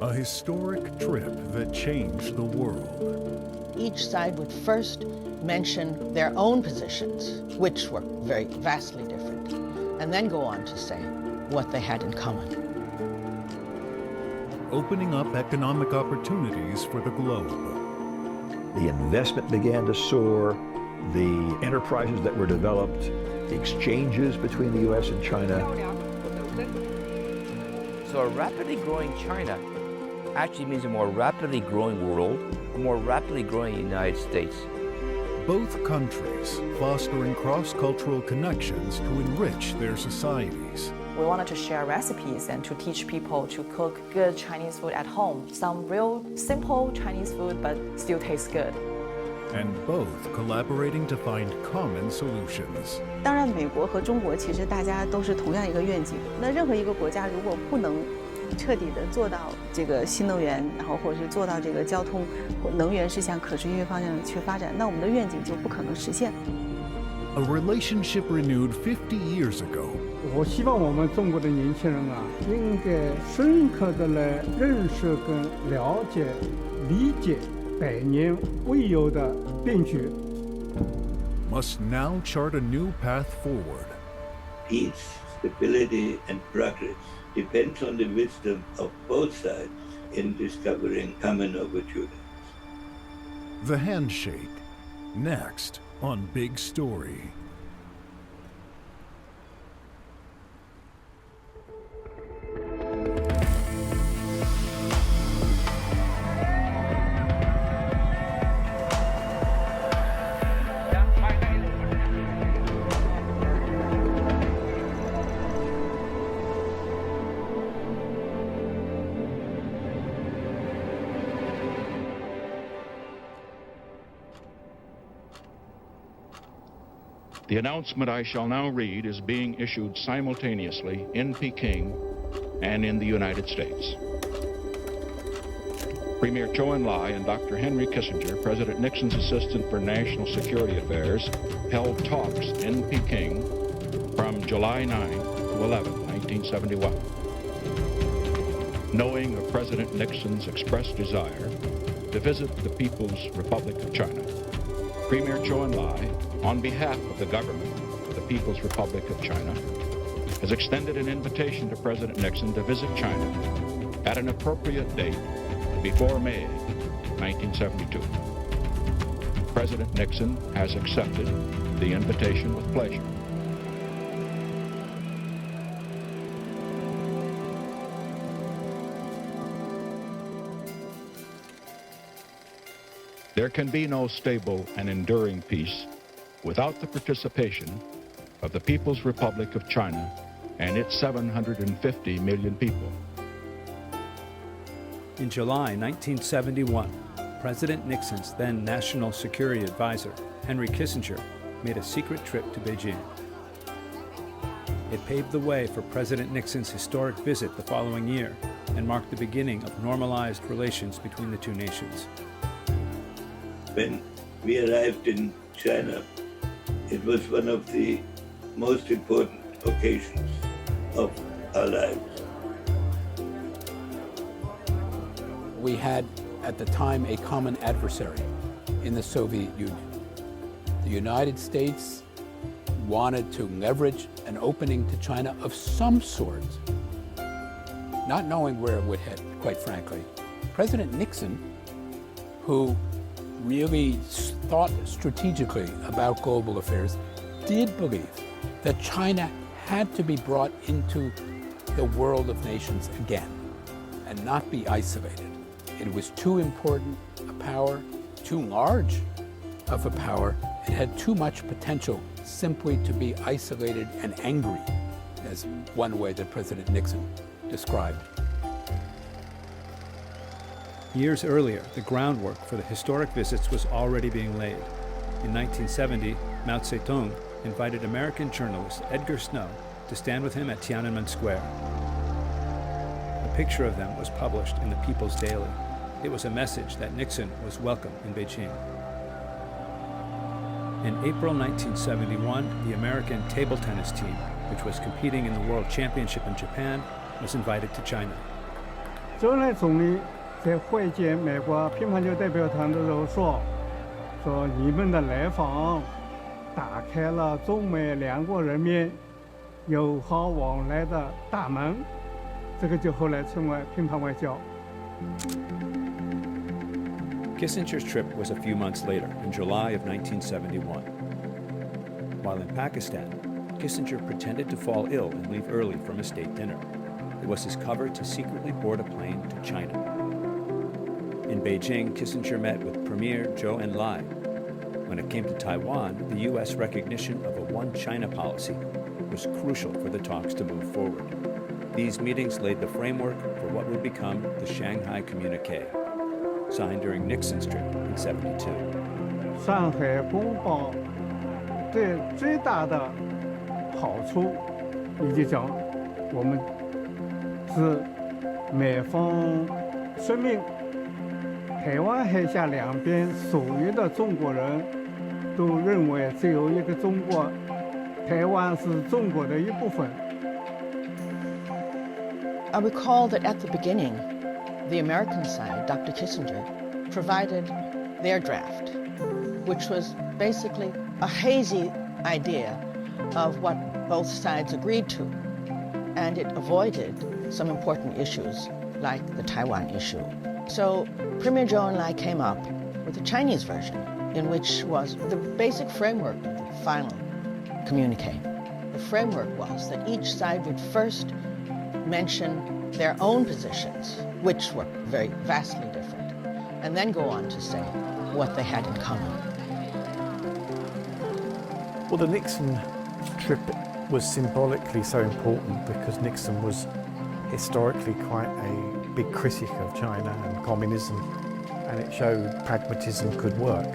A historic trip that changed the world. Each side would first mention their own positions, which were very vastly different, and then go on to say what they had in common. Opening up economic opportunities for the globe. The investment began to soar, the enterprises that were developed, the exchanges between the U.S. and China. So a rapidly growing China actually means a more rapidly growing world, a more rapidly growing United States. Both countries fostering cross-cultural connections to enrich their societies. We wanted to share recipes and to teach people to cook good Chinese food at home. Some real simple Chinese food, but still tastes good. And both collaborating to find common solutions. 当然，美国和中国其实大家都是同样一个愿景。那任何一个国家如果不能彻底的做到这个新能源，然后或者是做到这个交通或能源是向可持续方向去发展，那我们的愿景就不可能实现。A relationship renewed 50 years ago. 我希望我们中国的年轻人啊，应该深刻的来认识跟了解、理解百年未有的变局。Must now chart a new path forward. Peace, stability, and progress depends on the wisdom of both sides in discovering common opportunities. The Handshake, next on Big Story. The announcement I shall now read is being issued simultaneously in Peking and in the United States. Premier Zhou Enlai and Dr. Henry Kissinger, President Nixon's assistant for national security affairs, held talks in Peking from July 9 to 11, 1971. Knowing of President Nixon's expressed desire to visit the People's Republic of China, Premier Zhou Enlai, on behalf of the government of the People's Republic of China, has extended an invitation to President Nixon to visit China at an appropriate date before May 1972. President Nixon has accepted the invitation with pleasure. There can be no stable and enduring peace without the participation of the People's Republic of China and its 750 million people. In July 1971, President Nixon's then National Security Advisor, Henry Kissinger, made a secret trip to Beijing. It paved the way for President Nixon's historic visit the following year and marked the beginning of normalized relations between the two nations. When we arrived in China, it was one of the most important occasions of our lives. We had, at the time, a common adversary in the Soviet Union. The United States wanted to leverage an opening to China of some sort, not knowing where it would head, quite frankly. President Nixon, who really thought strategically about global affairs, did believe that China had to be brought into the world of nations again and not be isolated. It was too important a power, too large of a power. It had too much potential simply to be isolated and angry, as one way that President Nixon described. Years earlier, the groundwork for the historic visits was already being laid. In 1970, Mao Zedong invited American journalist Edgar Snow to stand with him at Tiananmen Square. A picture of them was published in the People's Daily. It was a message that Nixon was welcome in Beijing. In April 1971, the American table tennis team, which was competing in the World Championship in Japan, was invited to China. 周恩来总理在会见美国乒乓球代表团的时候说你们的来访打开了中美两国人民友好往来的大门，这个就后来称为乒乓外交。 Kissinger's trip was a few months later, in July of 1971. While in Pakistan, Kissinger pretended to fall ill and leave early from a state dinner. It was his cover to secretly board a plane to China. In Beijing, Kissinger met with Premier Zhou Enlai. When it came to Taiwan, the U.S. recognition of a one China policy was crucial for the talks to move forward. These meetings laid the framework for what would become the Shanghai Communique, signed during Nixon's trip in '72. 上海公报对最大的好处，也就讲我们是美方说明台湾海峡两边所有的中国人都认为只有一个中国，台湾是中国的一部分。 I recall that at the beginning, the American side, Dr. Kissinger, provided their draft, which was basically a hazy idea of what both sides agreed to, and it avoided some important issues like the Taiwan issue. So Premier Zhou Enlai came up with a Chinese version, in which was the basic framework of the final communique. The framework was that each side would first mention their own positions, which were very vastly different, and then go on to say what they had in common. Well, the Nixon trip was symbolically so important because Nixon was historically quite a big critic of China and communism, and it showed pragmatism could work.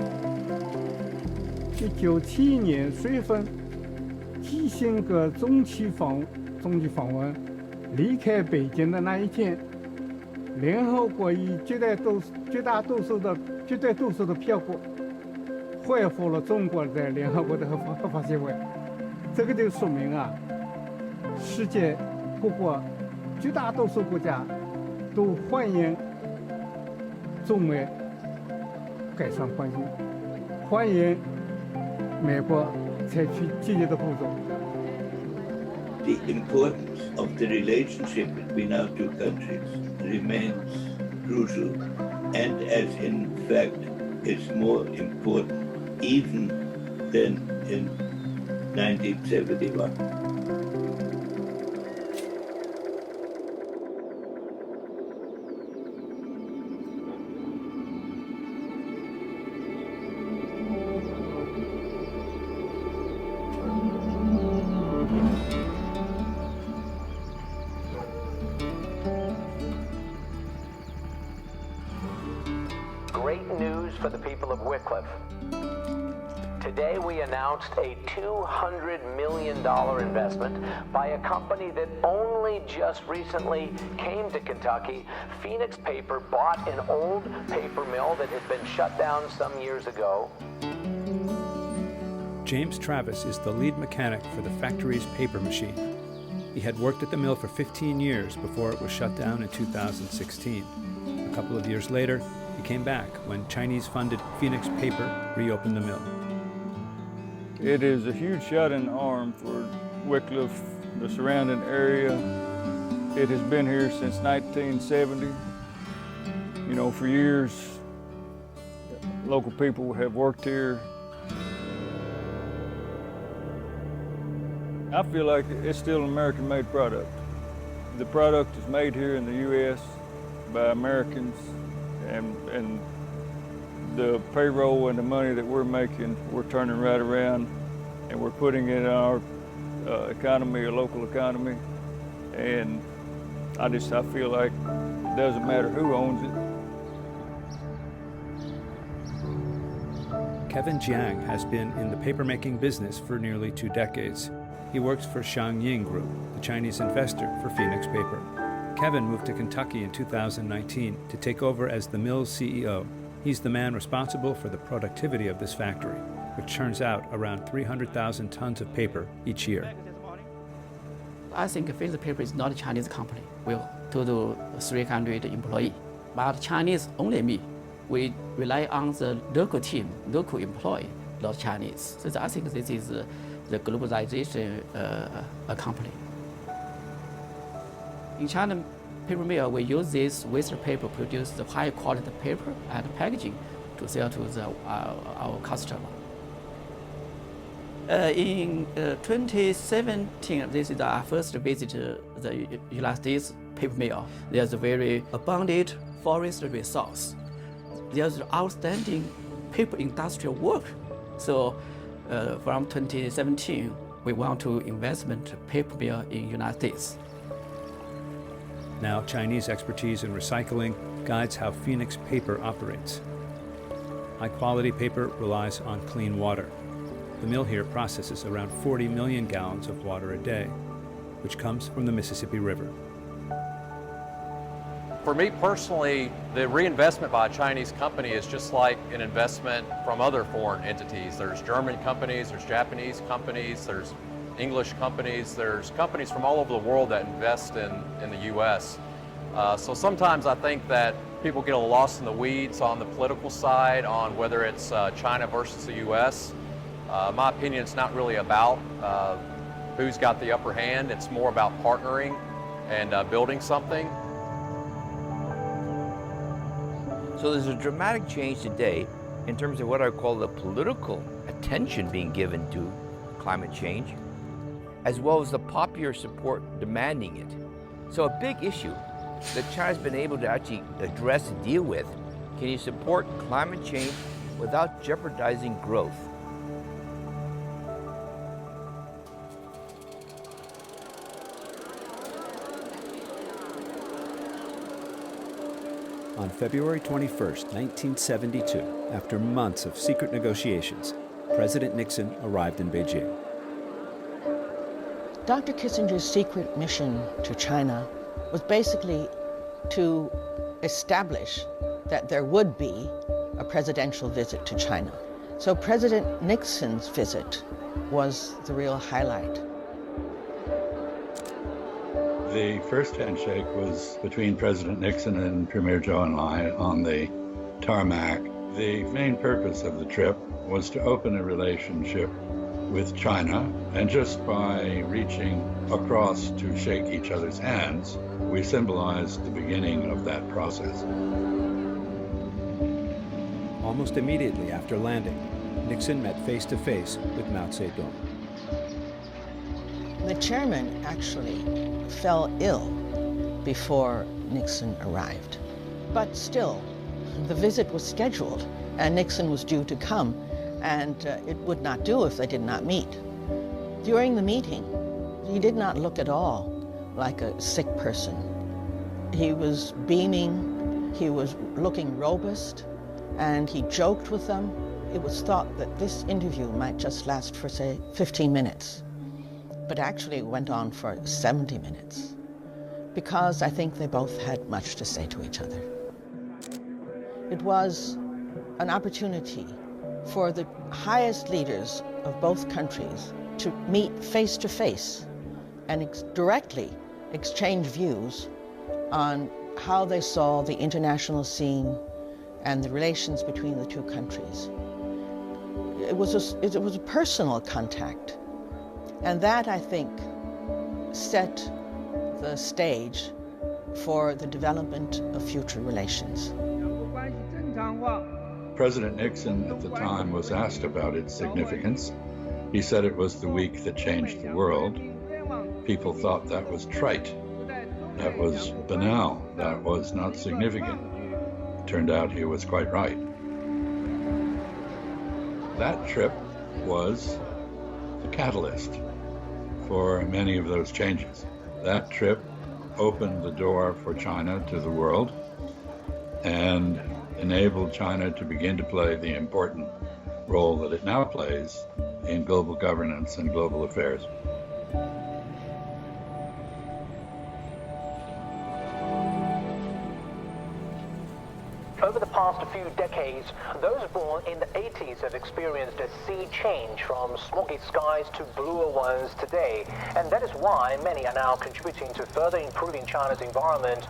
1971年3月份，基辛格中期访问离开北京的那一天，联合国以绝对多数的票数恢复了中国在联合国的合法地位。这个就说明啊，世界各国绝大多数国家都欢迎中美改善关系，欢迎美国采取积极的步骤。 The importance of the relationship between our two countries remains crucial, and as in fact is more important even than in 1971. Great news for the people of Wycliffe. Today we announced a $200 million investment by a company that only just recently came to Kentucky. Phoenix Paper bought an old paper mill that had been shut down some years ago. James Travis is the lead mechanic for the factory's paper machine. He had worked at the mill for 15 years before it was shut down in 2016. A couple of years later, he came back when Chinese-funded Phoenix Paper reopened the mill. It is a huge shot in the arm for Wycliffe, the surrounding area. It has been here since 1970. You know, for years, local people have worked here. I feel like it's still an American-made product. The product is made here in the U.S. by Americans, and the payroll and the money that we're making, we're turning right around, and we're putting it in our economy, a local economy. And I feel like it doesn't matter who owns it. Kevin Jiang has been in the papermaking business for nearly 2 decades. He works for Xiangying Group, the Chinese investor for Phoenix Paper. Kevin moved to Kentucky in 2019 to take over as the mill's CEO. He's the man responsible for the productivity of this factory, which churns out around 300,000 tons of paper each year. I think Phoenix Paper is not a Chinese company. Well, 2 to 300 employees. But Chinese only me. We rely on the local team, local employee, not Chinese. So I think this is the globalization accomplished. In China paper mill, we use this waste paper, produce the high quality paper and packaging to sell to our customer. In 2017, this is our first visit to the United States paper mill. There's a very abundant forest resource. There's outstanding paper industrial work. So from 2017, we want to investment paper mill in United States. Now, Chinese expertise in recycling guides how Phoenix Paper operates. High-quality paper relies on clean water. The mill here processes around 40 million gallons of water a day, which comes from the Mississippi River. For me personally, the reinvestment by a Chinese company is just like an investment from other foreign entities. There's German companies, there's Japanese companies, there's English companies, there's companies from all over the world that invest in the U.S. So sometimes I think that people get a little lost in the weeds on the political side on whether it's China versus the U.S. My opinion, it's not really about who's got the upper hand. It's more about partnering and building something. So there's a dramatic change today in terms of what I call the political attention being given to climate change, as well as the popular support demanding it. So a big issue that China's been able to actually address and deal with, can you support climate change without jeopardizing growth? On February 21st, 1972, after months of secret negotiations, President Nixon arrived in Beijing. Dr. Kissinger's secret mission to China was basically to establish that there would be a presidential visit to China. So President Nixon's visit was the real highlight. The first handshake was between President Nixon and Premier Zhou Enlai on the tarmac. The main purpose of the trip was to open a relationship with China, and just by reaching across to shake each other's hands, we symbolized the beginning of that process. Almost immediately after landing, Nixon met face-to-face with Mao Zedong. The chairman actually fell ill before Nixon arrived. But still, the visit was scheduled, and Nixon was due to come, and it would not do if they did not meet. During the meeting, he did not look at all like a sick person. He was beaming, he was looking robust, and he joked with them. It was thought that this interview might just last for, say, 15 minutes. But actually it went on for 70 minutes, because I think they both had much to say to each other. It was an opportunity for the highest leaders of both countries to meet face to face and directly exchange views on how they saw the international scene and the relations between the two countries. It was a personal contact. And that, I think, set the stage for the development of future relations. President Nixon at the time was asked about its significance. He said it was the week that changed the world. People thought that was trite, that was banal, that was not significant. It turned out he was quite right. That trip was the catalyst for many of those changes. That trip opened the door for China to the world and enabled China to begin to play the important role that it now plays in global governance and global affairs. Over the past few decades, those born in the 80s have experienced a sea change from smoggy skies to bluer ones today. And that is why many are now contributing to further improving China's environment.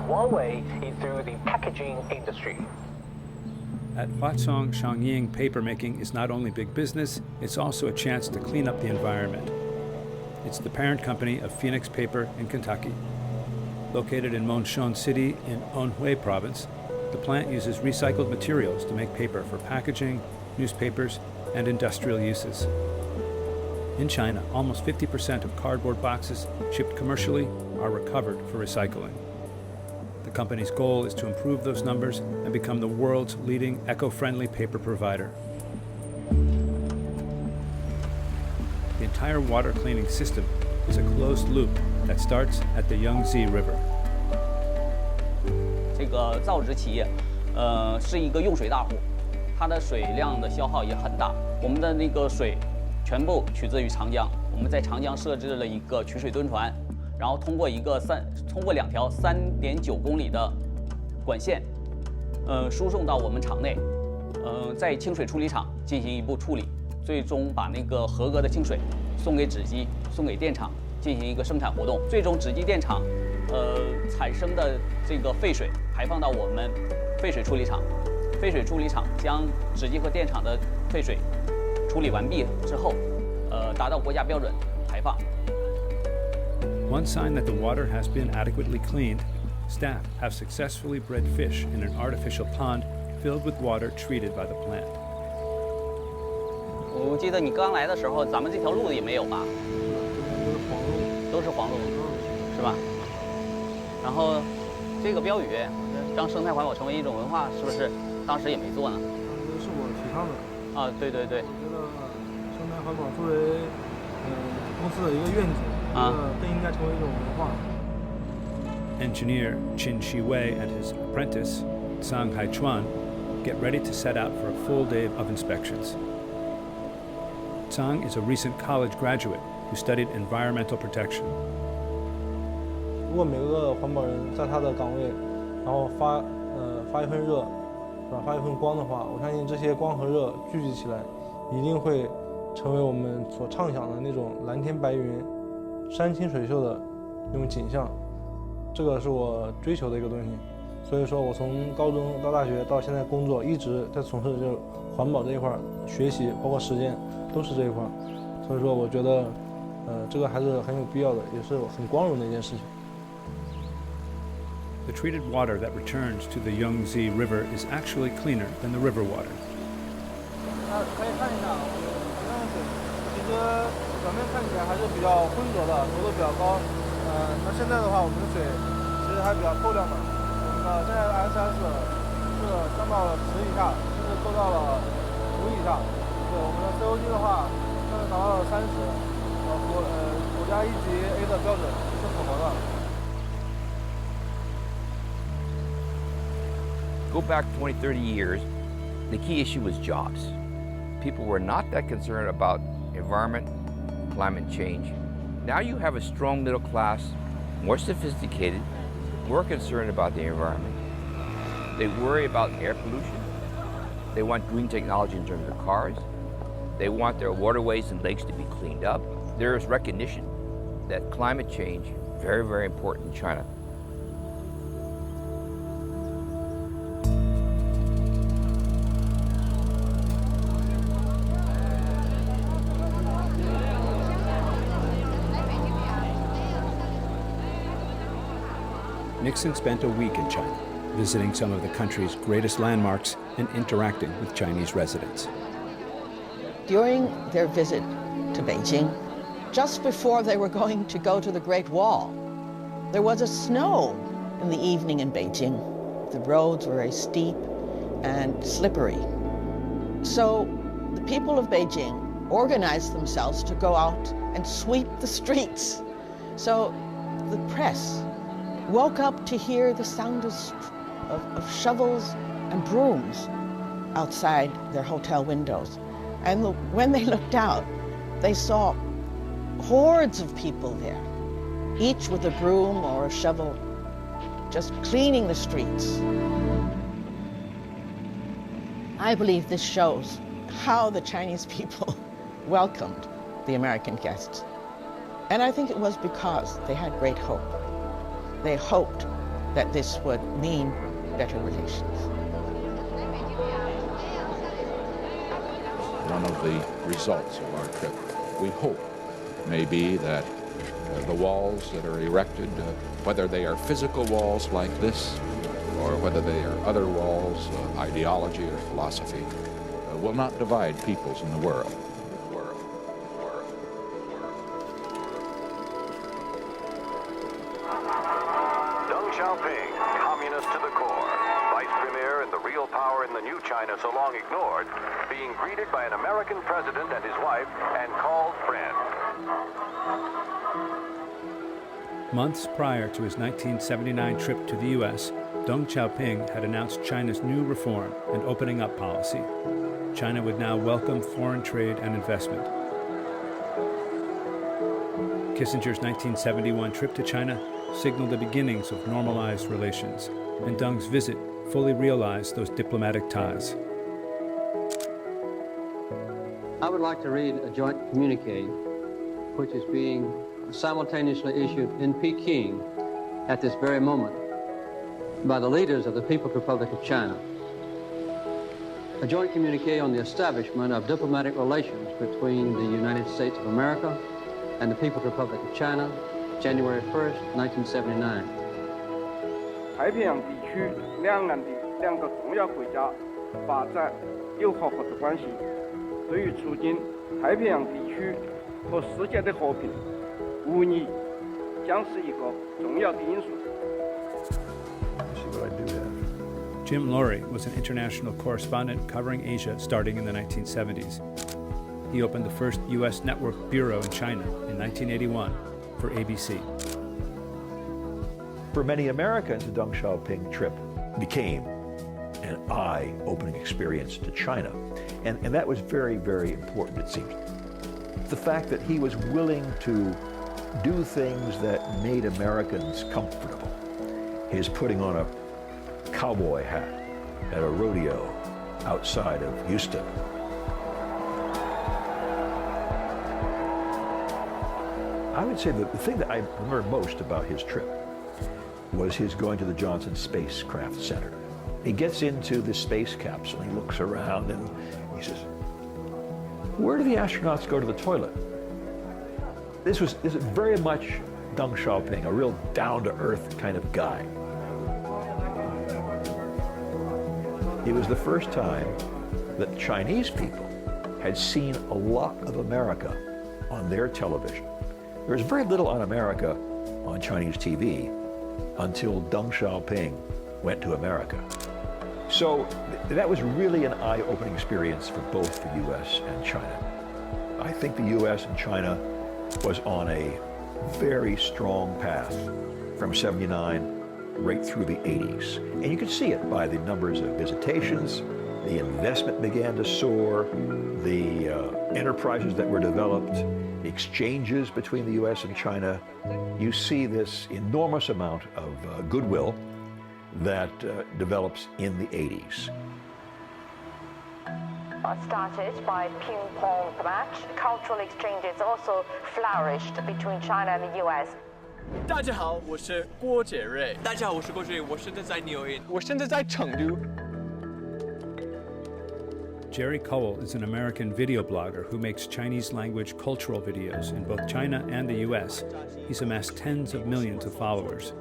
One way is through the packaging industry. At Huazhong, Shangying, papermaking is not only big business, it's also a chance to clean up the environment. It's the parent company of Phoenix Paper in Kentucky. Located in Monshon City in Anhui Province, the plant uses recycled materials to make paper for packaging, newspapers, and industrial uses. In China, almost 50% of cardboard boxes shipped commercially are recovered for recycling. The company's goal is to improve those numbers and become the world's leading eco-friendly paper provider. The entire water cleaning system is a closed loop that starts at the Yangtze River. 这个造纸企业，是一个用水大户，它的水量的消耗也很大。我们的那个水全部取自于长江，我们在长江设置了一个取水蹲船，然后通过两条3.9公里的管线，输送到我们厂内，在清水处理厂进行一步处理，最终把那个合格的清水送给纸机，送给电厂进行一个生产活动，最终纸机电厂。产生的这个废水排放到我们废水处理厂，废水处理厂将纸机和电厂的废水处理完毕之后，达到国家标准排放。One sign that the water has been adequately cleaned, staff have successfully bred fish in an artificial pond filled with water treated by the plant. 我记得你刚来的时候，咱们这条路也没有吧？都是黄路，是吧？然后，这个标语让生态环保成为一种文化，是不是当时也没做呢？这是我提倡的。啊，对对对。我觉得生态环保作为公司的一个愿景，更应该成为一种文化。Engineer Qin Shiwei and his apprentice, Zhang Haichuan, get ready to set out for a full day of inspections. Zhang is a recent college graduate who studied environmental protection. 如果每个环保人在他的岗位，然后发一份热，是吧？发一份光的话，我相信这些光和热聚集起来，一定会成为我们所畅想的那种蓝天白云、山清水秀的那种景象。这个是我追求的一个东西。所以说我从高中到大学到现在工作，一直在从事这环保这一块学习，包括实践都是这一块。所以说我觉得，这个还是很有必要的，也是很光荣的一件事情。The treated water that returns to the Yangtze River is actually cleaner than the river water. 可以看一下，我们的水其实表面看起来还是比较浑浊的，浊度比较高。那现在的话，我们的水其实还比较透亮的。我们的现在的 SS 是降到了10以下，甚至做到了5以下。对，我们的 COD 的话，现在达到了30，国家1级 A 的标准是符合的。Go back 20, 30 years, the key issue was jobs. People were not that concerned about environment, climate change. Now you have a strong middle class, more sophisticated, more concerned about the environment. They worry about air pollution. They want green technology in terms of cars. They want their waterways and lakes to be cleaned up. There is recognition that climate change is very, very important in China. Nixon spent a week in China, visiting some of the country's greatest landmarks and interacting with Chinese residents. During their visit to Beijing, just before they were going to go to the Great Wall, there was a snow in the evening in Beijing. The roads were very steep and slippery. So the people of Beijing organized themselves to go out and sweep the streets. So the press woke up to hear the sound of shovels and brooms outside their hotel windows. And when they looked out, they saw hordes of people there, each with a broom or a shovel, just cleaning the streets. I believe this shows how the Chinese people welcomed the American guests. And I think it was because they had great hope. They hoped that this would mean better relations. One of the results of our trip, we hope, may be that the walls that are erected, whether they are physical walls like this, or whether they are other walls, ideology or philosophy, will not divide peoples in the world. Deng Xiaoping, communist to the core, vice premier and the real power in the new China so long ignored, being greeted by an American president and his wife and called friend. Months prior to his 1979 trip to the U.S., Deng Xiaoping had announced China's new reform and opening up policy. China would now welcome foreign trade and investment. Kissinger's 1971 trip to China signaled the beginnings of normalized relations, and Deng's visit fully realized those diplomatic ties. I would like to read a joint communique which is being simultaneously issued in Peking at this very moment by the leaders of the People's Republic of China. A joint communique on the establishment of diplomatic relations between the United States of America and the People's Republic of China, January 1st, 1979. 太平洋地区两岸的两个重要国家发展友好合作关系，对于促进太平洋地区和世界的和平，无疑将是一个重要的因素。 Jim Laurie was an international correspondent covering Asia starting in the 1970s. He opened the first U.S. network bureau in China in 1981 for ABC. For many Americans, the Deng Xiaoping trip became an eye-opening experience to China. And that was very, very important, it seems. The fact that he was willing to do things that made Americans comfortable. His putting on a cowboy hat at a rodeo outside of Houston. I would say that the thing that I remember most about his trip was his going to the Johnson Spacecraft Center. He gets into the space capsule, he looks around and he says, where do the astronauts go to the toilet? This is very much Deng Xiaoping, a real down-to-earth kind of guy. It was the first time that Chinese people had seen a lot of America on their television. There was very little on America on Chinese TV until Deng Xiaoping went to America. So that was really an eye-opening experience for both the U.S. and China. I think the U.S. and China was on a very strong path from 79 right through the 80s. And you could see it by the numbers of visitations, the investment began to soar, the enterprises that were developed, the exchanges between the U.S. and China. You see this enormous amount of goodwill that develops in the 80s. Started by ping pong match, cultural exchanges also flourished between China and the U.S. 大家好，我是郭杰瑞。大家好，我是郭杰瑞，我现在在纽约，我现在在成都。 Jerry Cowell is an American video blogger who makes Chinese-language cultural videos in both China and the U.S. He's amassed tens of millions of followers.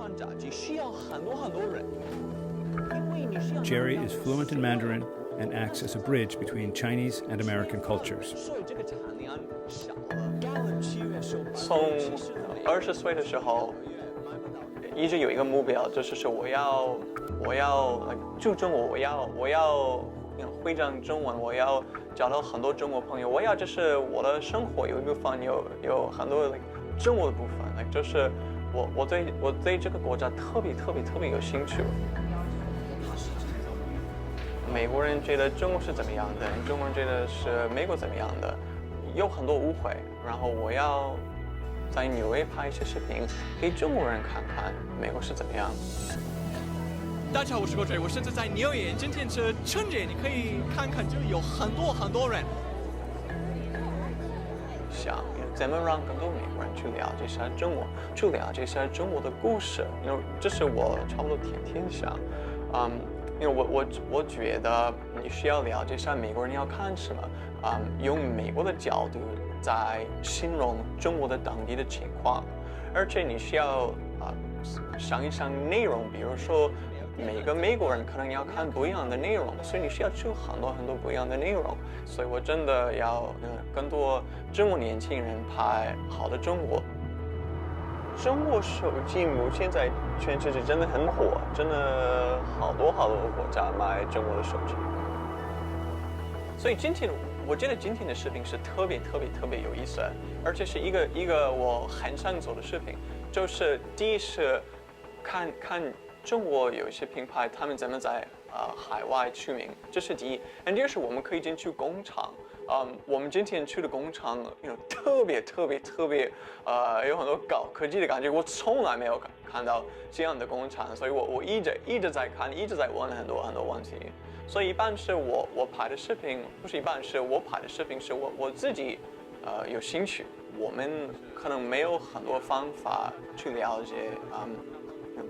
Jerry is fluent in Mandarin and acts as a bridge between Chinese and American cultures. 从20岁的时候，一直有一个目标，就是我要注重我要会讲中文，我要交到很多中国朋友，我要就是我的生活有一部分有很多中国的部分，就是我对这个国家特别有兴趣。美国人觉得中国是怎么样的，中国人觉得是美国怎么样的，有很多误会，然后我要在纽约拍一些视频，给中国人看看美国是怎么样。大家好，我是郭追，我现在在纽约。今天是春节，你可以看看，就有很多人。想怎么让更多美国人去了解一下中国，去了解一下中国的故事，这是我差不多天天想。因为我觉得你需要了解一下美国人要看什么，用美国的角度在形容中国的当地的情况，而且你需要想一想内容，比如说每个美国人可能要看不一样的内容，所以你需要出很多不一样的内容。所以我真的要更多中国年轻人拍好的中国。中国手机目前在全世界真的很火，真的好多国家买中国的手机。所以我觉得今天的视频是特别有意思，而且是一个我很想做的视频，就是第一是看中国有一些品牌他们怎么在海外出名，这是第一。第二是我们可以进去工厂。我们今天去的工厂，特别有很多高科技的感觉，我从来没有看到这样的工厂，所以我一直在看，一直在问很多问题。所以一般是我拍的视频，不是一般是我拍的视频，是我自己有兴趣。我们可能没有很多方法去了解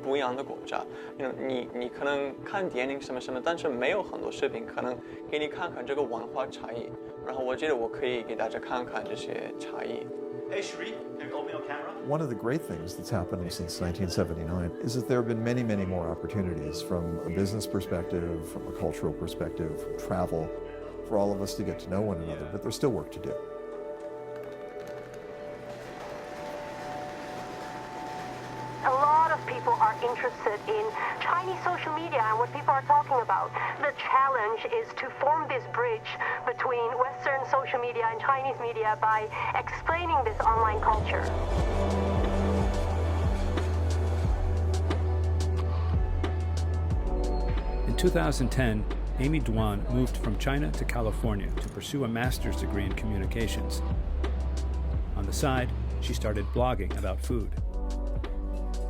不一样的国家，你可能看电影什么，但是没有很多视频可能给你看看这个文化差异。然后我觉得我可以给大家看看这些差异。Hey Sheree, can you open your camera? One of the great things that's happened since 1979 is that there have been many more opportunities from a business perspective, from a cultural perspective, from travel, for all of us to get to know one another, but there's still work to do. A lot of people are interested in Chinese social media and what people are talking about. The challenge is to form this bridge between Western social media and Chinese media by explaining this online culture. In 2010, Amy Duan moved from China to California to pursue a master's degree in communications. On the side, she started blogging about food.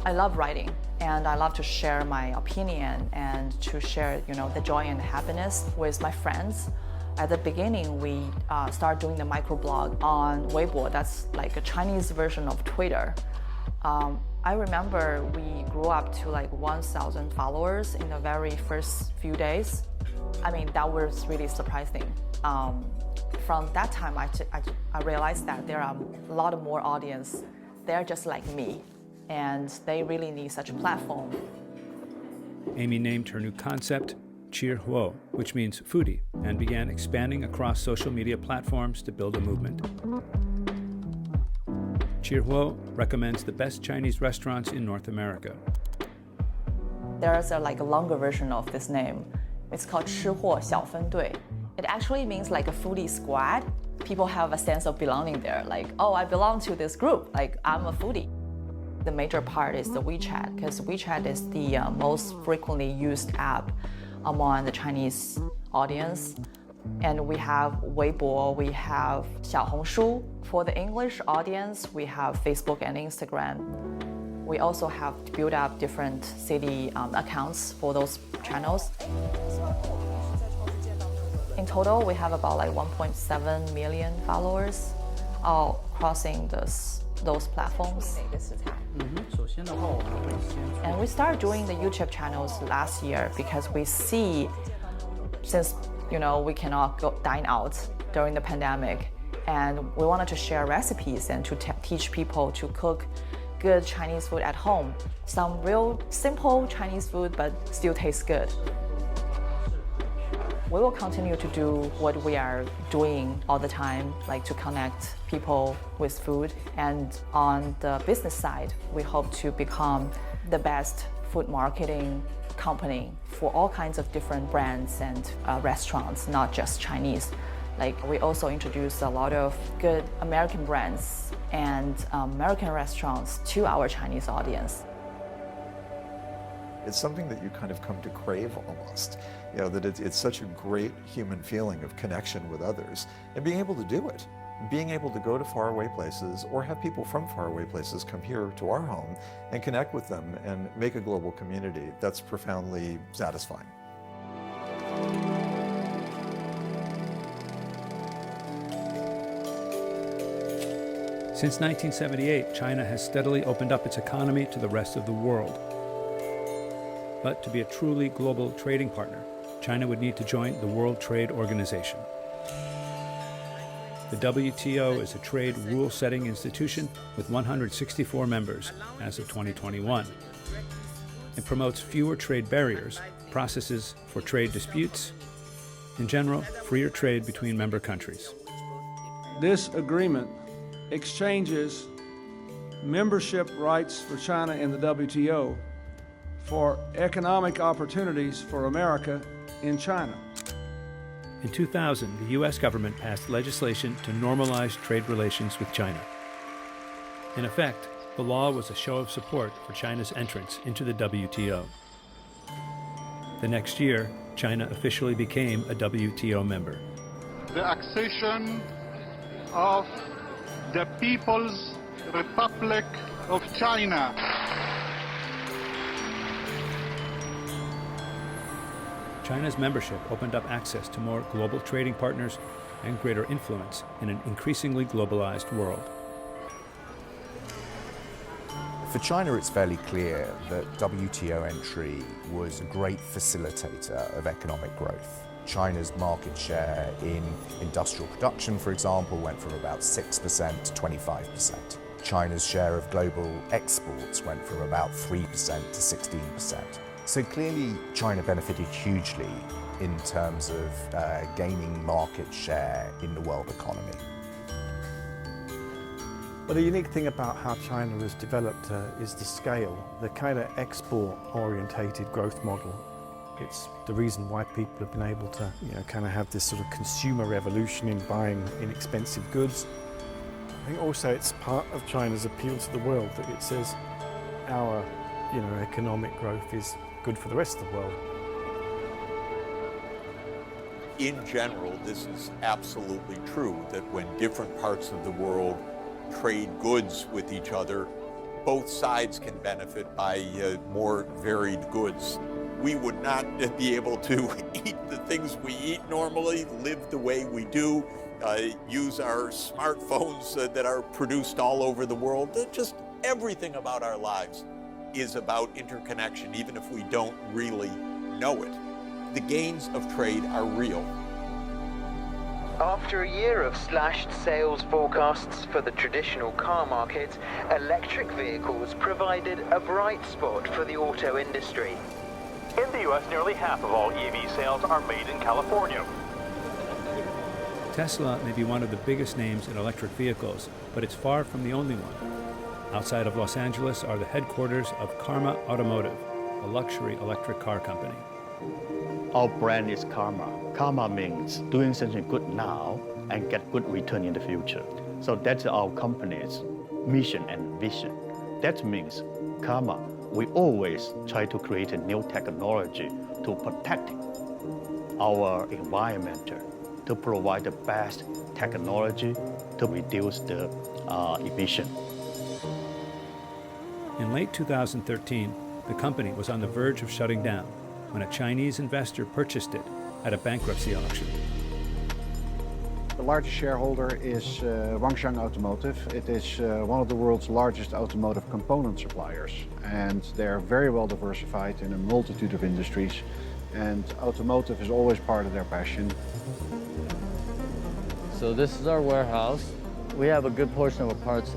I love writing, and I love to share my opinion and to share, the joy and happiness with my friends. At the beginning, we started doing the microblog on Weibo. That's like a Chinese version of Twitter. I remember we grew up to like 1,000 followers in the very first few days. I mean, that was really surprising. From that time, I realized that there are a lot of more audience. They're just like me, and they really need such a platform. Amy named her new concept Cheer Huo, which means foodie, and began expanding across social media platforms to build a movement. Cheer Huo recommends the best Chinese restaurants in North America. There's a longer version of this name. It's called 吃货小分队. It actually means like a foodie squad. People have a sense of belonging there, like, oh, I belong to this group, like I'm a foodie. The major part is the WeChat, because WeChat is the most frequently used app among the Chinese audience. And we have Weibo, we have Xiaohongshu. For the English audience, we have Facebook and Instagram. We also have built up different city accounts for those channels. In total, we have about 1.7 million followers, all crossing those platforms. And we started doing the YouTube channels last year because we see, since we cannot dine out during the pandemic, and we wanted to share recipes and to teach people to cook good Chinese food at home. Some real simple Chinese food, but still tastes good. We will continue to do what we are doing all the time, like to connect people with food. And on the business side, we hope to become the best food marketing company for all kinds of different brands and restaurants, not just Chinese. We also introduce a lot of good American brands and American restaurants to our Chinese audience. It's something that you kind of come to crave almost, that it's such a great human feeling of connection with others and being able to do it. being able to go to faraway places or have people from faraway places come here to our home and connect with them and make a global community, that's profoundly satisfying. Since 1978, China has steadily opened up its economy to the rest of the world. But to be a truly global trading partner, China would need to join the World Trade Organization. The WTO is a trade rule-setting institution with 164 members as of 2021. It promotes fewer trade barriers, processes for trade disputes, in general, freer trade between member countries. This agreement exchanges membership rights for China in the WTO for economic opportunities for America in China. In 2000, the U.S. government passed legislation to normalize trade relations with China. In effect, the law was a show of support for China's entrance into the WTO. The next year, China officially became a WTO member. The accession of the People's Republic of China. China's membership opened up access to more global trading partners and greater influence in an increasingly globalized world. For China, it's fairly clear that WTO entry was a great facilitator of economic growth. China's market share in industrial production, for example, went from about 6% to 25%. China's share of global exports went from about 3% to 16%. So clearly, China benefited hugely in terms of gaining market share in the world economy. Well, the unique thing about how China has developed is the scale, the kind of export-orientated growth model. It's the reason why people have been able to, kind of have this sort of consumer revolution in buying inexpensive goods. I think also it's part of China's appeal to the world that it says our, economic growth is good for the rest of the world. In general, this is absolutely true, that when different parts of the world trade goods with each other, both sides can benefit by more varied goods. We would not be able to eat the things we eat normally, live the way we do, use our smartphones that are produced all over the world. Just everything about our lives is about interconnection, even if we don't really know it. The gains of trade are real. After a year of slashed sales forecasts for the traditional car market, electric vehicles provided a bright spot for the auto industry. In the U.S., nearly half of all EV sales are made in California. Tesla may be one of the biggest names in electric vehicles, but it's far from the only one. Outside of Los Angeles are the headquarters of Karma Automotive, a luxury electric car company. Our brand is Karma. Karma means doing something good now and get good return in the future. So that's our company's mission and vision. That means Karma, we always try to create a new technology to protect our environment, to provide the best technology to reduce the emission. In late 2013, the company was on the verge of shutting down when a Chinese investor purchased it at a bankruptcy auction. The largest shareholder is Wangshan Automotive. It is one of the world's largest automotive component suppliers, and they're very well diversified in a multitude of industries, and automotive is always part of their passion. So this is our warehouse. We have a good portion of our parts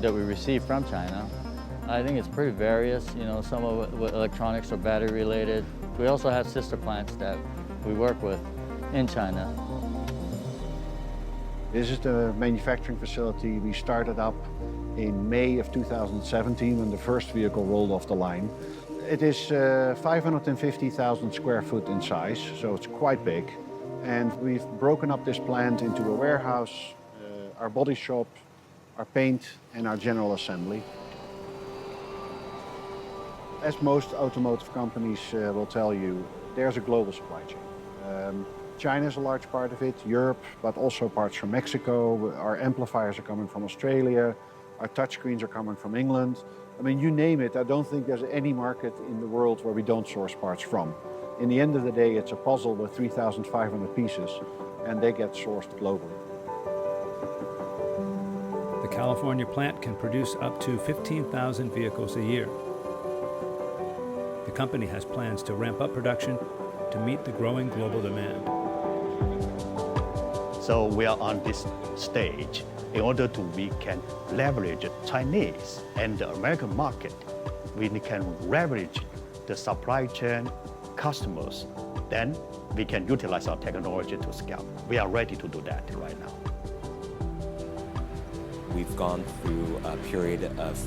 that we receive from China. I think it's pretty various, some of it electronics or battery related. We also have sister plants that we work with in China. This is the manufacturing facility we started up in May of 2017 when the first vehicle rolled off the line. It is 550,000 square foot in size, so it's quite big. And we've broken up this plant into a warehouse, our body shop, our paint, and our general assembly. As most automotive companies will tell you, there's a global supply chain. China's a large part of it, Europe, but also parts from Mexico. Our amplifiers are coming from Australia. Our touchscreens are coming from England. I mean, you name it, I don't think there's any market in the world where we don't source parts from. In the end of the day, it's a puzzle with 3,500 pieces, and they get sourced globally. The California plant can produce up to 15,000 vehicles a year. The company has plans to ramp up production to meet the growing global demand. So we are on this stage in order to we can leverage Chinese and the American market. We can leverage the supply chain customers. Then we can utilize our technology to scale. We are ready to do that right now. We've gone through a period of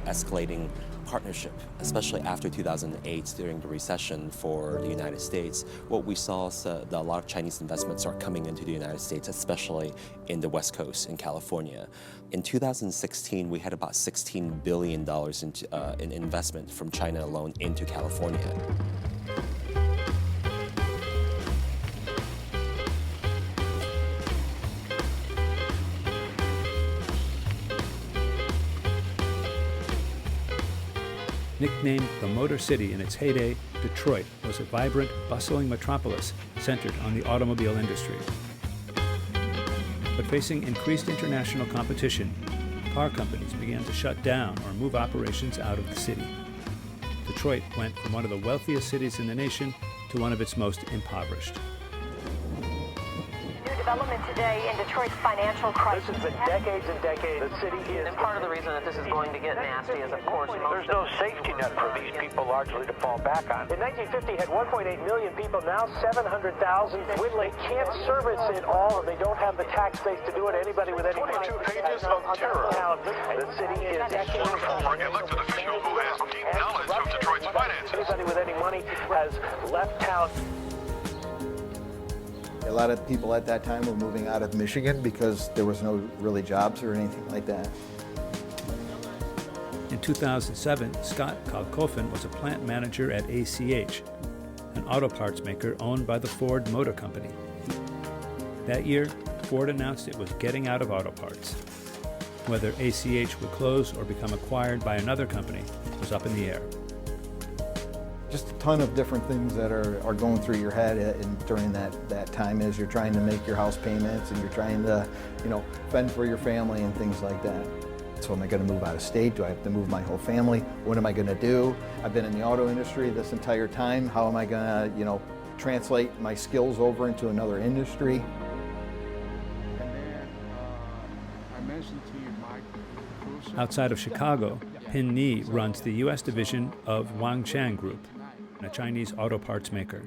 escalating partnership, especially after 2008 during the recession for the United States. What we saw is that a lot of Chinese investments are coming into the United States, especially in the West Coast, in California. In 2016, we had about $16 billion in investment from China alone into California. Nicknamed the Motor City in its heyday, Detroit was a vibrant, bustling metropolis centered on the automobile industry. But facing increased international competition, car companies began to shut down or move operations out of the city. Detroit went from one of the wealthiest cities in the nation to one of its most impoverished. Development today in Detroit's financial crisis. This has been decades and decades. The city is... And part of the reason that this is going to get nasty is, of course, There's no safety net for these people largely to fall back on. In 1950, had 1.8 million people, now 700,000. Dwindling, can't service it all, and they don't have the tax base to do it. Anybody with any 22 pages of terror. The city is... One former elected official who has deep knowledge of Detroit's finances. Anybody with any money has left town. A lot of people at that time were moving out of Michigan because there was no really jobs or anything like that. In 2007, Scott Kalkofen was a plant manager at ACH, an auto parts maker owned by the Ford Motor Company. That year, Ford announced it was getting out of auto parts. Whether ACH would close or become acquired by another company was up in the air. Just a ton of different things that are going through your head during that time as you're trying to make your house payments and you're trying to, fend for your family and things like that. So am I going to move out of state? Do I have to move my whole family? What am I going to do? I've been in the auto industry this entire time. How am I going to, translate my skills over into another industry? And then I mentioned to you Mike. Outside of Chicago, Pin Ni runs the U.S. division of Wangchang Group, a Chinese auto parts maker.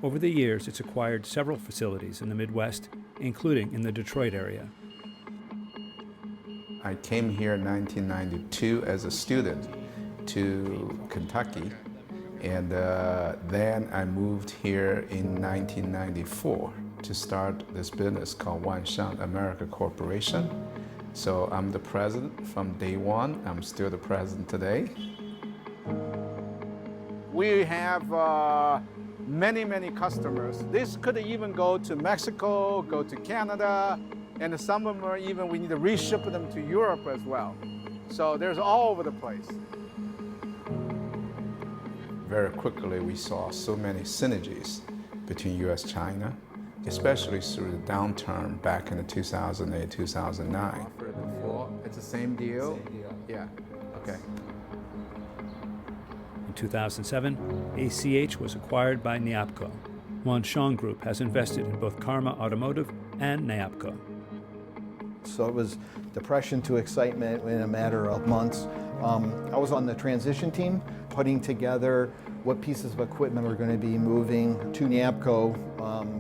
Over the years, it's acquired several facilities in the Midwest, including in the Detroit area. I came here in 1992 as a student to Kentucky, and then I moved here in 1994 to start this business called Wanshan America Corporation. So I'm the president from day one. I'm still the president today. We have many customers. This could even go to Mexico, go to Canada, and some of them are even, we need to reship them to Europe as well. So there's all over the place. Very quickly, we saw so many synergies between U.S.-China, especially through the downturn back in the 2008, 2009. It's the same deal? Yeah, okay. In 2007, ACH was acquired by Niapco. Wansheng Group has invested in both Karma Automotive and Niapco. So it was depression to excitement in a matter of months. I was on the transition team, putting together what pieces of equipment are going to be moving to Niapco,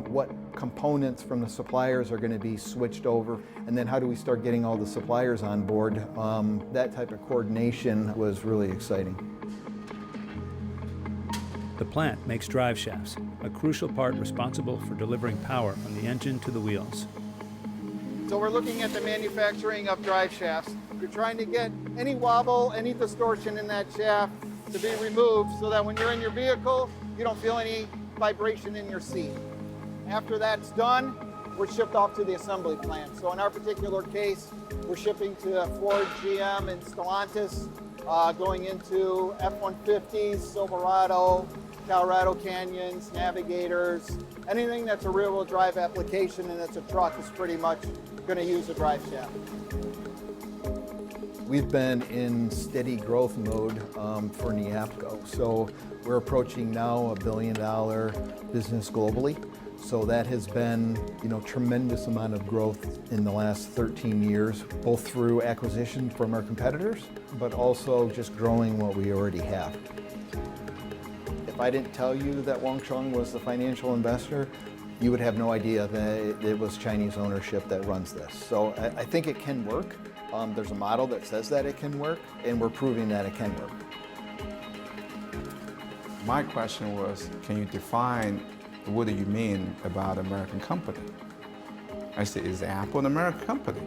what components from the suppliers are going to be switched over, and then how do we start getting all the suppliers on board. That type of coordination was really exciting. The plant makes drive shafts, a crucial part responsible for delivering power from the engine to the wheels. So we're looking at the manufacturing of drive shafts. We're trying to get any wobble, any distortion in that shaft to be removed so that when you're in your vehicle, you don't feel any vibration in your seat. After that's done, we're shipped off to the assembly plant. So in our particular case, we're shipping to Ford, GM, and Stellantis, going into F-150s, Silverado, Colorado Canyons, Navigators, anything that's a rear-wheel drive application and it's a truck is pretty much going to use a drive shaft. We've been in steady growth mode for Neapco. So we're approaching now $1 billion business globally. So that has been, tremendous amount of growth in the last 13 years, both through acquisition from our competitors, but also just growing what we already have. If I didn't tell you that Wangchong was the financial investor, you would have no idea that it was Chinese ownership that runs this. So I think it can work. There's a model that says that it can work, and we're proving that it can work. My question was, can you define what do you mean about American company? I said, is Apple an American company?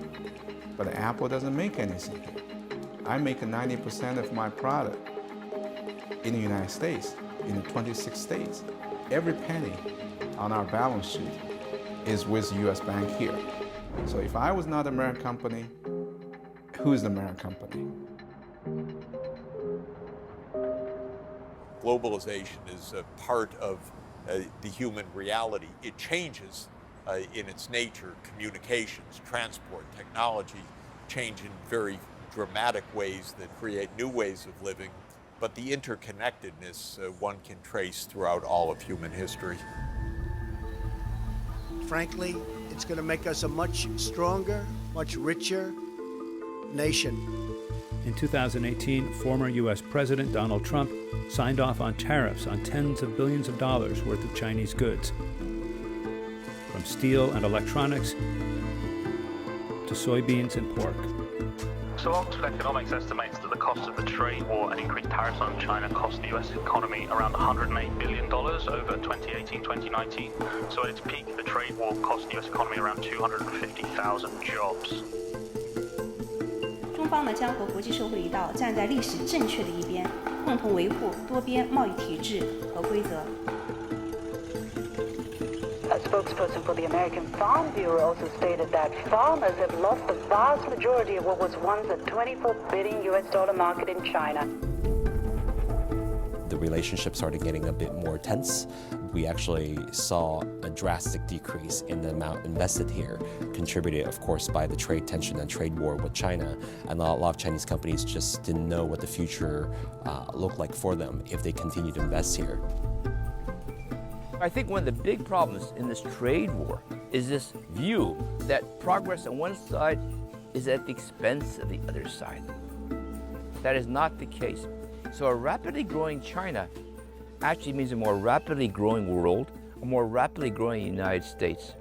But Apple doesn't make anything here. I make 90% of my product in the United States, in the 26 states. Every penny on our balance sheet is with the US bank here. So if I was not an American company, who is the American company? Globalization is a part of the human reality. It changes in its nature. Communications, transport, technology change in very dramatic ways that create new ways of living, but the interconnectedness one can trace throughout all of human history. Frankly, it's going to make us a much stronger, much richer nation. In 2018, former U.S. President Donald Trump signed off on tariffs on tens of billions of dollars worth of Chinese goods, from steel and electronics to soybeans and pork. So Oxford Economics estimates that the cost of the trade war and increased tariffs on China cost the US economy around $108 billion over 2018-2019. So at its peak, the trade war cost the US economy around 250,000 jobs. 中方呢将和国际社会一道站在历史正确的一边，共同维护多边贸易体制和规则。 A spokesperson for the American Farm Bureau also stated that farmers have lost the vast majority of what was once a $24 billion US market in China. The relationship started getting a bit more tense. We actually saw a drastic decrease in the amount invested here, contributed, of course, by the trade tension and trade war with China. And a lot of Chinese companies just didn't know what the future looked like for them if they continued to invest here. I think one of the big problems in this trade war is this view that progress on one side is at the expense of the other side. That is not the case. So a rapidly growing China actually means a more rapidly growing world, a more rapidly growing United States.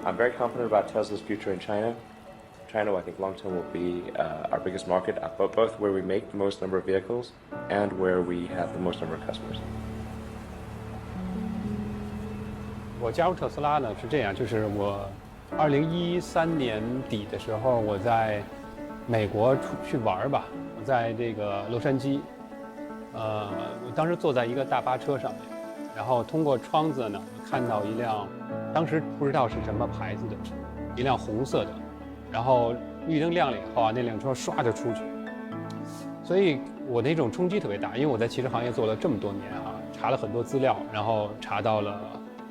I'm very confident about Tesla's future in China. China, I think, long-term will be our biggest market, both where we make the most number of vehicles and where we have the most number of customers. 我加入特斯拉呢是这样，就是我2013年底的时候，我在美国去玩吧，我在这个洛杉矶，我当时坐在一个大巴车上面，然后通过窗子呢看到一辆，当时不知道是什么牌子的，一辆红色的。 然后绿灯亮了以后啊，那辆车唰就出去，所以我那种冲击特别大，因为我在汽车行业做了这么多年啊，查了很多资料，然后查到了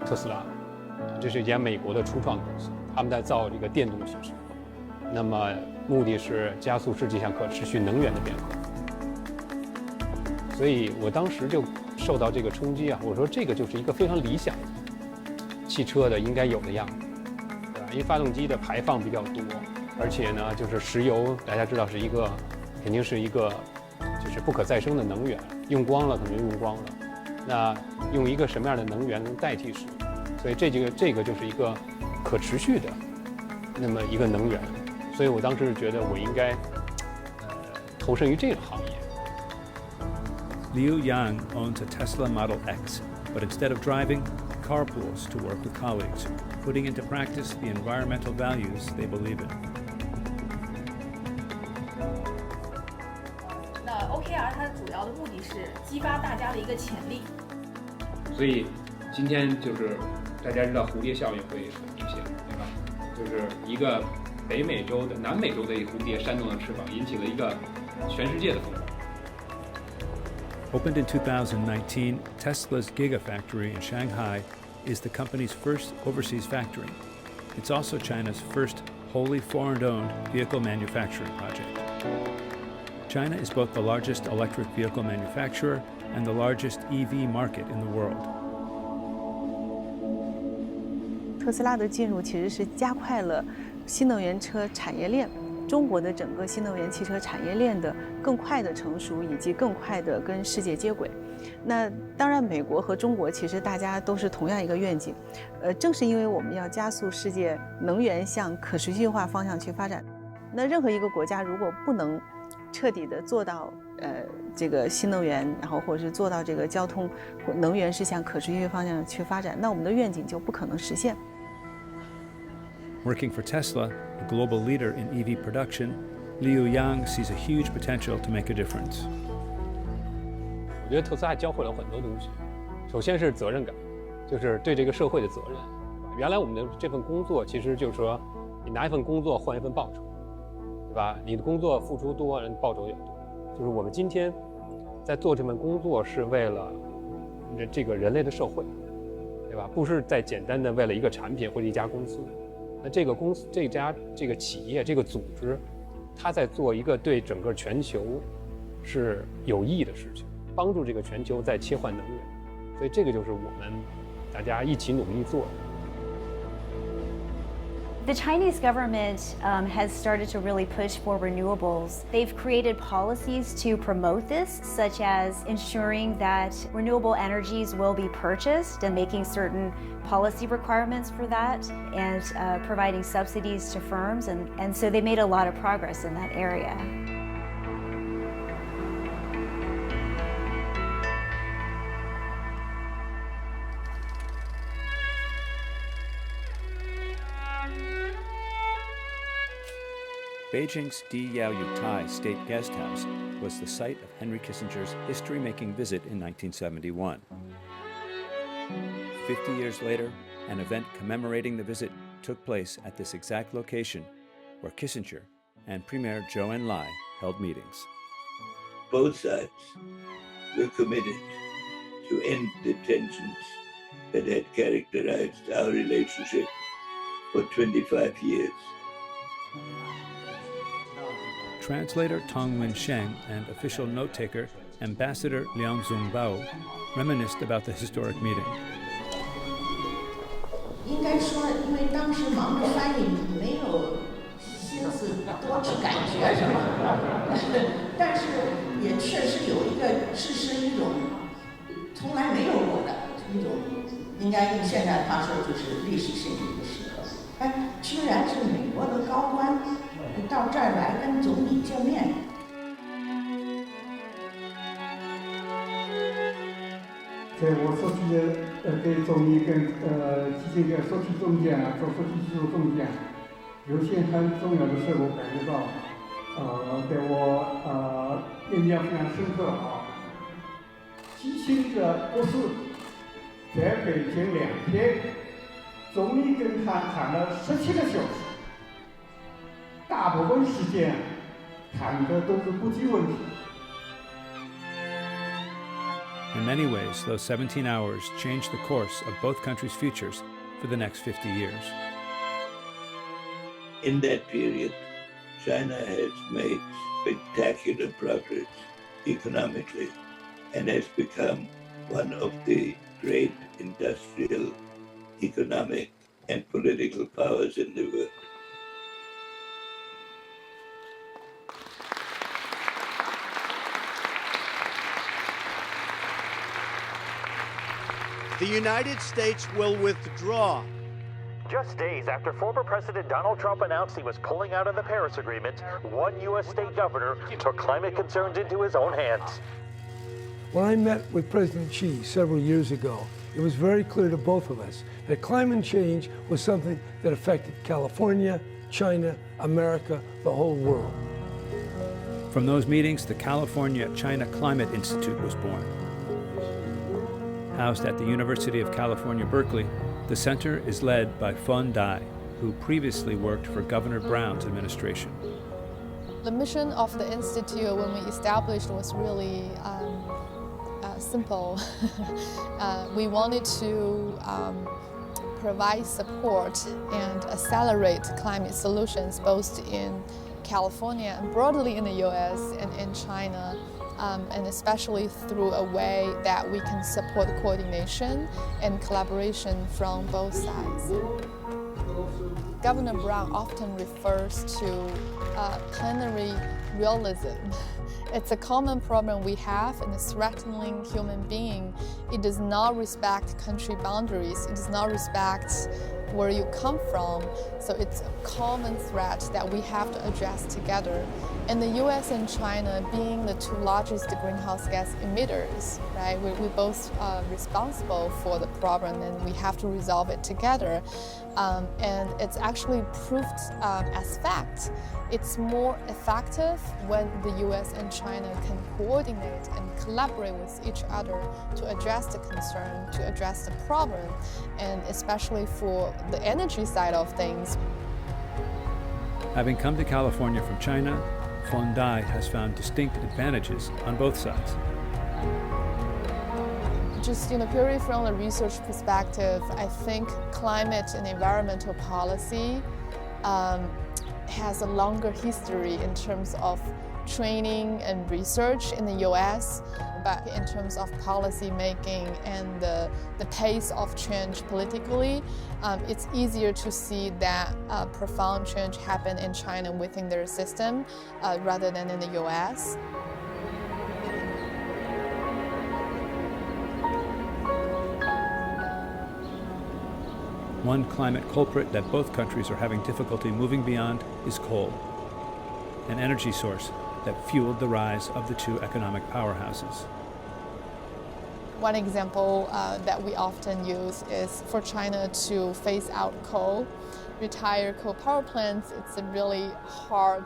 特斯拉，这是一家美国的初创公司，他们在造这个电动汽车，那么目的是加速世界向可持续能源的变革，所以我当时就受到这个冲击啊，我说这个就是一个非常理想的汽车的应该有的样子。 因为发动机的排放比较多，而且呢，就是石油，大家知道是一个，肯定是一个，就是不可再生的能源，用光了可能用光了，那用一个什么样的能源能代替石油？所以这个就是一个可持续的那么一个能源，所以我当时觉得我应该投身于这个行业。Liu Yang owns a Tesla Model X, but instead of driving, carpools to work with colleagues, putting into practice the environmental values they believe in. 那 OKR 它主要的目的是激发大家的一个潜力。所以今天就是大家知道蝴蝶效应会很明显，对吧？就是一个南美洲的一个蝴蝶扇动了翅膀，引起了一个全世界的风暴。Opened in 2019, Tesla's Gigafactory in Shanghai is the company's first overseas factory. It's also China's first wholly foreign-owned vehicle manufacturing project. China is both the largest electric vehicle manufacturer and the largest EV market in the world. 特斯拉的进入其实是加快了新能源车产业链，中国的整个新能源汽车产业链的更快的成熟，以及更快的跟世界接轨。那当然，美国和中国其实大家都是同样一个愿景，正是因为我们要加速世界能源向可持续化方向去发展，那任何一个国家如果不能彻底的做到这个新能源，然后或者是做到这个交通能源是向可持续方向去发展，那我们的愿景就不可能实现。Working for Tesla, a global leader in EV production, Liu Yang sees a huge potential to make a difference. 我觉得特斯拉教会了很多东西，首先是责任感，就是对这个社会的责任。原来我们的这份工作其实就是说，你拿一份工作换一份报酬，对吧？你的工作付出多，人报酬也多。就是我们今天在做这份工作是为了这个人类的社会，对吧？不是在简单的为了一个产品或者一家公司。那这个公司、这个企业、这个组织，它在做一个对整个全球是有益的事情，帮助这个全球在切换能源，所以这个就是我们大家一起努力做的。The Chinese government has started to really push for renewables. They've created policies to promote this, such as ensuring that renewable energies will be purchased and making certain policy requirements for that, and providing subsidies to firms. And so they made a lot of progress in that area. Beijing's Di Yaoyutai State Guest House was the site of Henry Kissinger's history-making visit in 1971. 50 years later, an event commemorating the visit took place at this exact location where Kissinger and Premier Zhou Enlai held meetings. Both sides were committed to end the tensions that had characterized our relationship for 25 years. Translator Tong Wen-sheng and official note-taker Ambassador Liang Zongbao reminisced about the historic meeting. 应该说，因为当时忙着翻译，没有心思多去感觉什么，但是也确实有一个一种从来没有过的一种，应该用现在话说就是历史性的一个时刻。哎，居然是美国的高官到这儿来跟总理见面。在我说起给总理跟基辛格说起中间啊，说起技术中间，有些很重要的事我感觉到，对我印象非常深刻啊。基辛格不是在北京2天，总理跟他谈了17个小时，大部分时间谈的都是国际问题。In many ways, those 17 hours changed the course of both countries' futures for the next 50 years. In that period, China has made spectacular progress economically and has become one of the great industrial, economic, and political powers in the world. The United States will withdraw. Just days after former President Donald Trump announced he was pulling out of the Paris Agreement, one U.S. state governor took climate concerns into his own hands. When I met with President Xi several years ago, it was very clear to both of us that climate change was something that affected California, China, America, the whole world. From those meetings, the California-China Climate Institute was born. Housed at the University of California, Berkeley, the center is led by Fun Dai, who previously worked for Governor Brown's administration. The mission of the Institute when we established was really simple. We wanted to provide support and accelerate climate solutions both in California and broadly in the US and in China, and especially through a way that we can support coordination and collaboration from both sides. Governor Brown often refers to plenary realism. It's a common problem we have in a threatening human being. It does not respect country boundaries. It does not respect where you come from. So it's a common threat that we have to address together. And the US and China being the two largest greenhouse gas emitters, right? We're both responsible for the problem and we have to resolve it together. And it's actually proved as fact. It's more effective when the US and China can coordinate and collaborate with each other to address the concern, to address the problem, and especially for the energy side of things. Having come to California from China, Fun Dai has found distinct advantages on both sides. Just purely from a research perspective, I think climate and environmental policy has a longer history in terms of training and research in the US, but in terms of policy making and the pace of change politically, it's easier to see that profound change happen in China within their system rather than in the US. One climate culprit that both countries are having difficulty moving beyond is coal, an energy source that fueled the rise of the two economic powerhouses. One example that we often use is for China to phase out coal, retire coal power plants. It's a really hard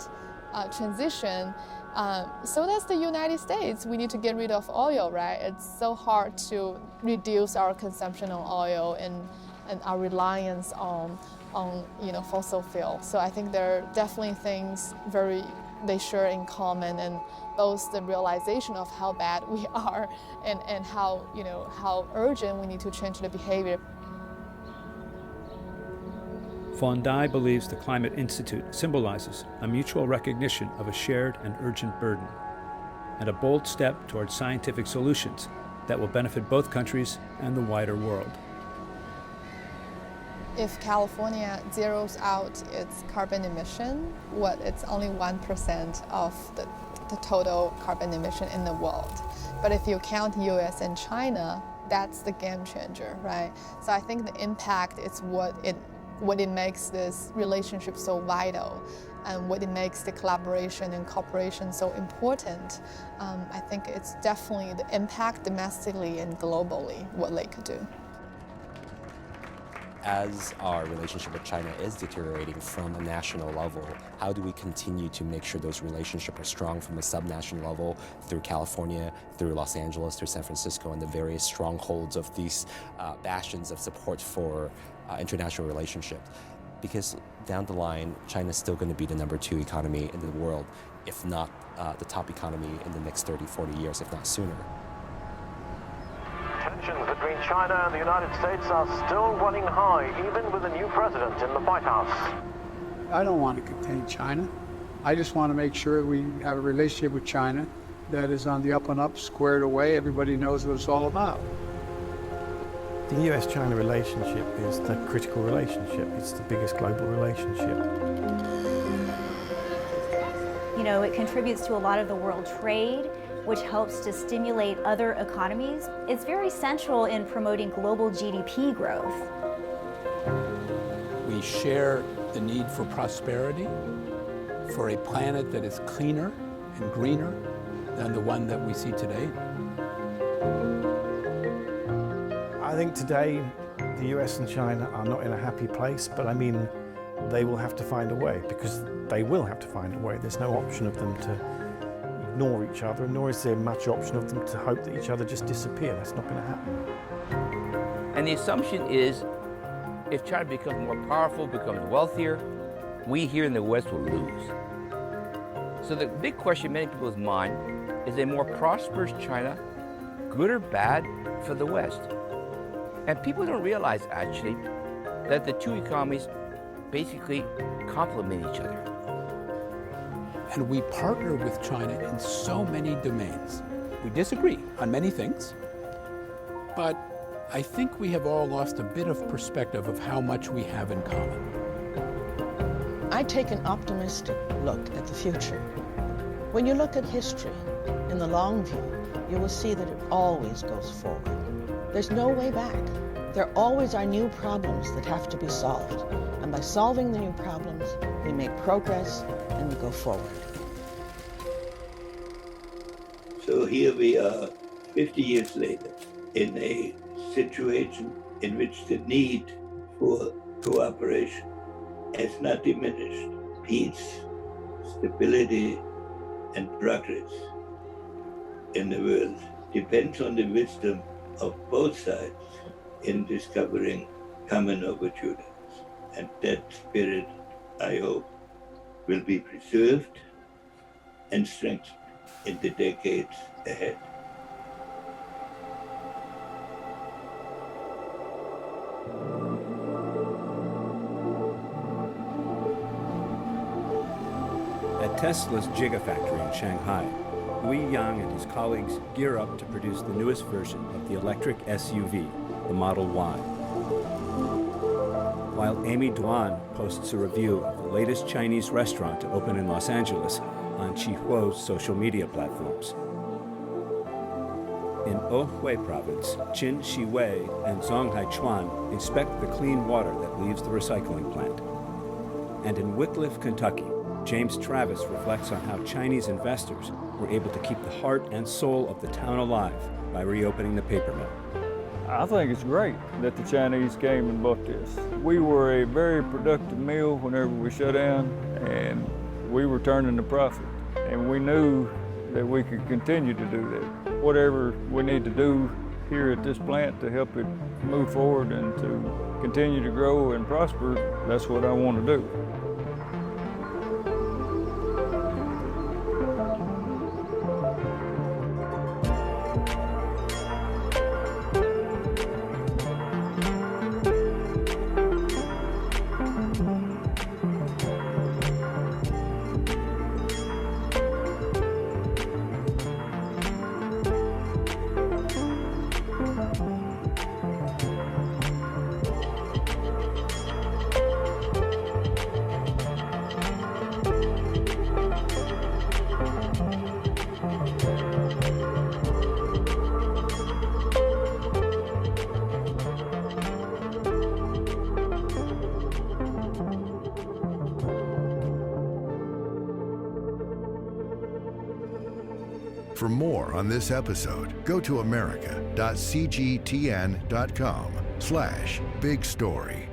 transition. So that's the United States. We need to get rid of oil, right? It's so hard to reduce our consumption of oil and our reliance on fossil fuel. So I think there are definitely things they share in common, and both the realization of how bad we are and how urgent we need to change the behavior. Fun Dai believes the Climate Institute symbolizes a mutual recognition of a shared and urgent burden, and a bold step towards scientific solutions that will benefit both countries and the wider world. If California zeroes out its carbon emission, it's only 1% of the total carbon emission in the world. But if you count US and China, that's the game changer, right? So I think the impact is what it makes this relationship so vital and what it makes the collaboration and cooperation so important. I think it's definitely the impact domestically and globally what they could do. As our relationship with China is deteriorating from a national level, how do we continue to make sure those relationships are strong from a subnational level through California, through Los Angeles, through San Francisco, and the various strongholds of these bastions of support for international relationship? Because down the line, China's still going to be the #2 economy in the world, if not the top economy in the next 30, 40 years, if not sooner. Tensions between China and the United States are still running high, even with a new president in the White House. I don't want to contain China. I just want to make sure we have a relationship with China that is on the up and up, squared away. Everybody knows what it's all about. The US-China relationship is the critical relationship. It's the biggest global relationship. It contributes to a lot of the world trade, which helps to stimulate other economies. It's very central in promoting global GDP growth. We share the need for prosperity, for a planet that is cleaner and greener than the one that we see today. I think today the US and China are not in a happy place, but they will have to find a way, because they will have to find a way. There's no option of them ignore each other, nor is there much option of them to hope that each other just disappear. That's not going to happen. And the assumption is, if China becomes more powerful, becomes wealthier, we here in the West will lose. So the big question in many people's mind is a more prosperous China good or bad for the West? And people don't realize, actually, that the two economies basically complement each other. And we partner with China in so many domains. We disagree on many things, but I think we have all lost a bit of perspective of how much we have in common. I take an optimistic look at the future. When you look at history in the long view, you will see that it always goes forward. There's no way back. There always are new problems that have to be solved. And by solving the new problems, we make progress and we go forward. So here we are, 50 years later, in a situation in which the need for cooperation has not diminished. Peace, stability, and progress in the world depends on the wisdom of both sides in discovering common opportunities. And that spirit, I hope, will be preserved and strengthened in the decades ahead. At Tesla's Gigafactory in Shanghai, Hui Yang and his colleagues gear up to produce the newest version of the electric SUV, the Model Y. While Amy Duan posts a review of the latest Chinese restaurant to open in Los Angeles on Chihuo's social media platforms. In Ohui Province, Qin Shiwei and Zhong Haichuan inspect the clean water that leaves the recycling plant. And in Wycliffe, Kentucky, James Travis reflects on how Chinese investors were able to keep the heart and soul of the town alive by reopening the paper mill. I think it's great that the Chinese came and bought this. We were a very productive mill whenever we shut down, and we were turning a profit. And we knew that we could continue to do that. Whatever we need to do here at this plant to help it move forward and to continue to grow and prosper, that's what I want to do. For more on this episode, go to america.cgtn.com/big story.